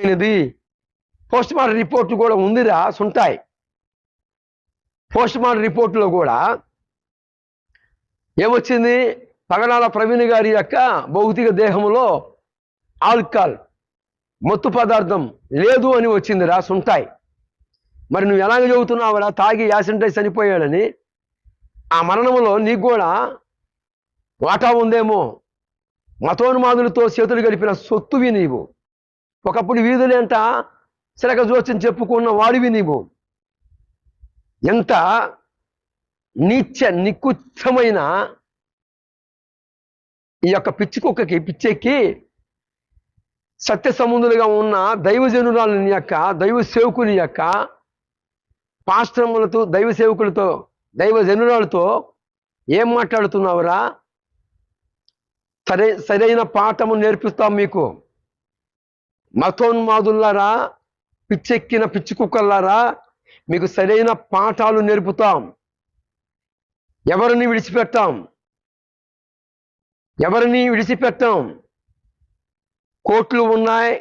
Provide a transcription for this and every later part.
అయినది. Post mortem report కూడా ఉందిరా సుంటాయి. పోస్ట్ మార్టం రిపోర్టులో కూడా ఏమొచ్చింది? పగడాల ప్రవీణ్ గారి యొక్క భౌతిక దేహంలో ఆల్కహాల్ మత్తు పదార్థం లేదు అని వచ్చిందిరా సుంటాయి. మరి నువ్వు ఎలాగ చెబుతున్నావురా తాగి యాక్సిడెంట్ అయి చనిపోయాడని? ఆ మరణంలో నీకు కూడా వాటా ఉందేమో. మతోన్మాదులతో చేతులు గడిపిన సొత్తువి నీవు. ఒకప్పుడు వీధులేంట చిలక జోస్యం చెప్పుకున్న వాడివి నీవు. ఎంత నికుచ్చమైన ఈ యొక్క పిచ్చి కుక్కకి పిచ్చెక్కి సత్య సంబంధులుగా ఉన్న దైవజనురాలని యొక్క దైవ సేవకుని యొక్క పాస్టర్ములతో దైవ సేవకులతో దైవజనురాలతో ఏం మాట్లాడుతున్నావురా? సరైన పాఠము నేర్పిస్తాం మీకు. మతోన్మాదులారా, పిచ్చెక్కిన పిచ్చి కుక్కలారా, మీకు సరైన పాఠాలు నేర్పుతాం. ఎవరిని విడిచిపెట్టాం. కోర్టులు ఉన్నాయి,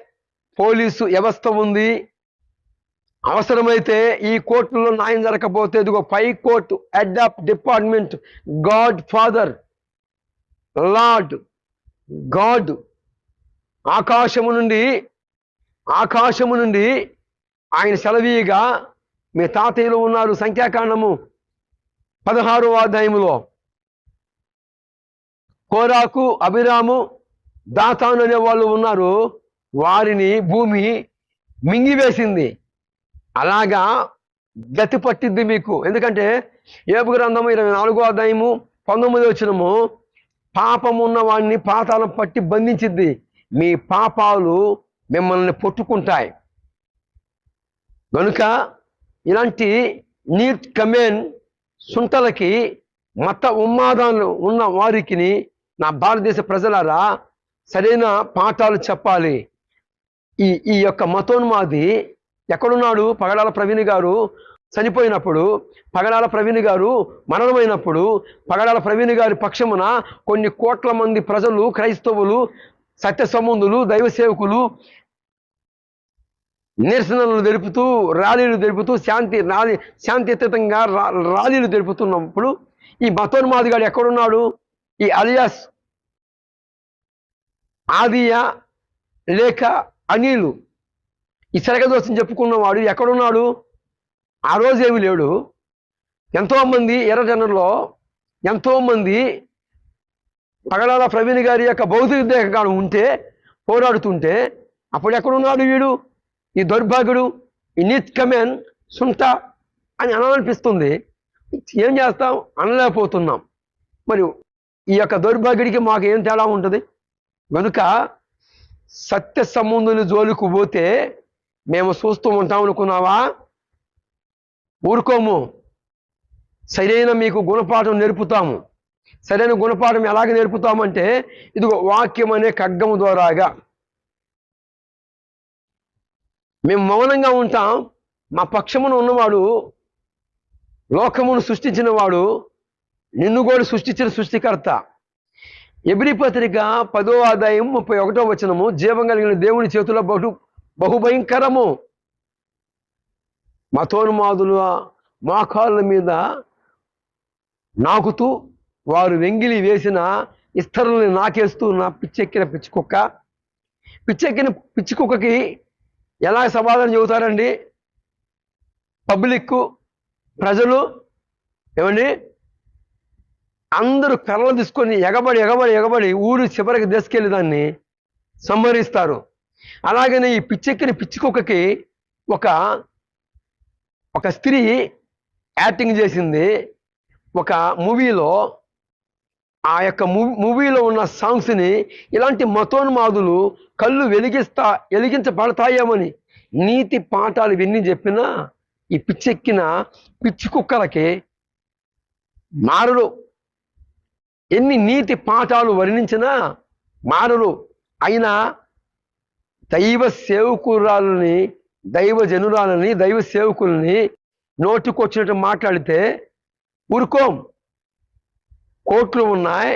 పోలీసు వ్యవస్థ ఉంది. అవసరమైతే ఈ కోర్టులో న్యాయం జరగకపోతే ఇదిగో పై court, head of department, god father, lord god ఆకాశము నుండి ఆయన సెలవీగా మీ తాతయ్యలు ఉన్నారు. సంఖ్యాకాండము 16వ అధ్యాయములో కోరాకు, అభిరాము, దాతాను అనే వాళ్ళు ఉన్నారు. వారిని భూమి మింగివేసింది. అలాగా గతి పట్టిద్ది మీకు. ఎందుకంటే యోబు గ్రంథము 24వ అధ్యాయము 19వ వచనము, పాపమున్న వాడిని పాతాళం పట్టి బంధించిద్ది. మీ పాపాలు మిమ్మల్ని పట్టుకుంటాయి. కనుక ఇలాంటి నీట్ కమెన్ సుంటలకి, మత ఉన్మాదాలు ఉన్న వారికి నా భారతదేశ ప్రజలారా సరైన పాఠాలు చెప్పాలి. ఈ యొక్క మతోన్మాది ఎక్కడున్నాడు? పగడాల ప్రవీణ్ గారు చనిపోయినప్పుడు, పగడాల ప్రవీణ్ గారు మరణమైనప్పుడు, పగడాల ప్రవీణ్ గారి పక్షమున కొన్ని కోట్ల మంది ప్రజలు, క్రైస్తవులు, సత్య సంబంధులు, దైవ సేవకులు నిరసనలు తెలుపుతూ, ర్యాలీలు తెలుపుతూ, శాంతియుతంగా ర్యాలీలు తెలుపుతున్నప్పుడు ఈ మతోన్మాదిగాడు ఎక్కడున్నాడు? ఈ అలియాస్ ఆదియా లేక అనిలు, ఈ శరగదోషం చెప్పుకున్నవాడు ఎక్కడున్నాడు? ఆ రోజు ఏమి లేడు. ఎంతోమంది ఎర్రజనంలో ఎంతోమంది పగడాల ప్రవీణ్ గారి యొక్క భౌతిక దేహం ఉంటే పోరాడుతుంటే అప్పుడు ఎక్కడున్నాడు వీడు? ఈ దౌర్భాగ్యుడు, ఈ నీట్ కమెన్ సుంట అని అనాలనిపిస్తుంది. ఏం చేస్తాం? అనలేకపోతున్నాం. మరి ఈ యొక్క దౌర్భాగ్యుడికి మాకు ఏం తేడా ఉంటుంది? కనుక సత్య సంబంధులు జోలికి పోతే మేము చూస్తూ ఉంటాం అనుకున్నావా? ఊరుకోము. సరైన మీకు గుణపాఠం నేర్పుతాము. సరైన గుణపాఠం ఎలాగ నేర్పుతామంటే ఇదిగో వాక్యం అనే ఖడ్గము ద్వారాగా. మేము మౌనంగా ఉంటాం. మా పక్షమును ఉన్నవాడు, లోకమును సృష్టించిన వాడు, నిన్ను కూడా సృష్టించిన సృష్టికర్త. ఎబ్రీ పత్రిక 10వ అధ్యాయం 31వ వచనము, జీవం కలిగిన దేవుని చేతిలో బహుభయంకరము. మతోన్మాదుల మోకాళ్ళ మీద నాకుతూ వారు వెంగిలి వేసిన ఇస్తరుల్ని నాకేస్తూ నా పిచ్చెక్కిన పిచ్చి కుక్కకి ఎలా సమాధానం చెబుతారండి? పబ్లిక్, ప్రజలు ఏమండి అందరూ కర్రలు తీసుకొని ఎగబడి ఊరు చివరికి తీసుకెళ్ళి దాన్ని సంహరిస్తారు. అలాగనే ఈ పిచ్చెక్కిన పిచ్చి కుక్కకి ఒక స్త్రీ యాక్టింగ్ చేసింది ఒక మూవీలో. ఆ యొక్క మూవీలో ఉన్న సాంగ్స్ని ఇలాంటి మతోన్మాదులు కళ్ళు వెలిగించబడతాయేమని నీతి పాఠాలు ఇవన్నీ చెప్పినా ఈ పిచ్చెక్కిన పిచ్చి కుక్కలకి మారరు. ఎన్ని నీతి పాఠాలు వర్ణించినా మారరు. అయినా దైవ సేవకురాలని, దైవ జనురాలని, దైవ సేవకుల్ని నోటికొచ్చినట్టు మాట్లాడితే ఊరుకోం. కోర్టులు ఉన్నాయి.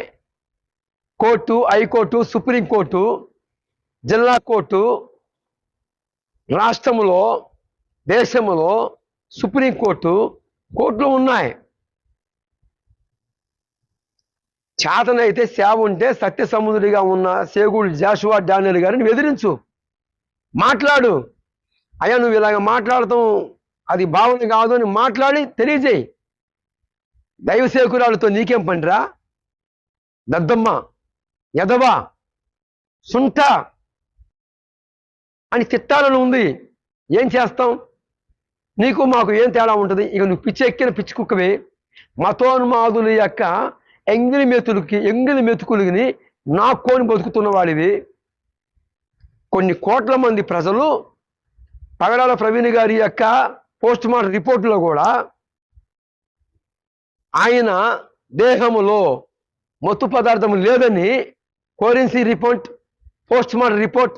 కోర్టు, హైకోర్టు, సుప్రీంకోర్టు, జిల్లా కోర్టు, రాష్ట్రంలో, దేశంలో కోర్టులు ఉన్నాయి. చేతనైతే సేవ ఉంటే సత్యసముద్రుడిగా ఉన్న సేగుడు జాషువా డానియల్ గారిని ఎదిరించు, మాట్లాడు. అయ్యా నువ్వు ఇలాగ మాట్లాడతాం అది భావన కాదు అని మాట్లాడి తెలియజేయి. దైవసేకురాలతో నీకేం పనిరా, దద్దమ్మ, ఎదవా, సుంట అని తిట్టాలని ఉంది. ఏం చేస్తాం? నీకు మాకు ఏం తేడా ఉంటుంది? ఇక నువ్వు పిచ్చెక్కిన పిచ్చి కుక్కవే. మతోన్మాదుల యొక్క ఎంగిలి మెతుకులని నాక్కొని బతుకుతున్న వాడివి. కొన్ని కోట్ల మంది ప్రజలు పగడాల ప్రవీణ్ గారి యొక్క పోస్ట్ మార్టం రిపోర్టులో కూడా ఆయన దేహములో మత్తు పదార్థం లేదని forensic report, post mortem report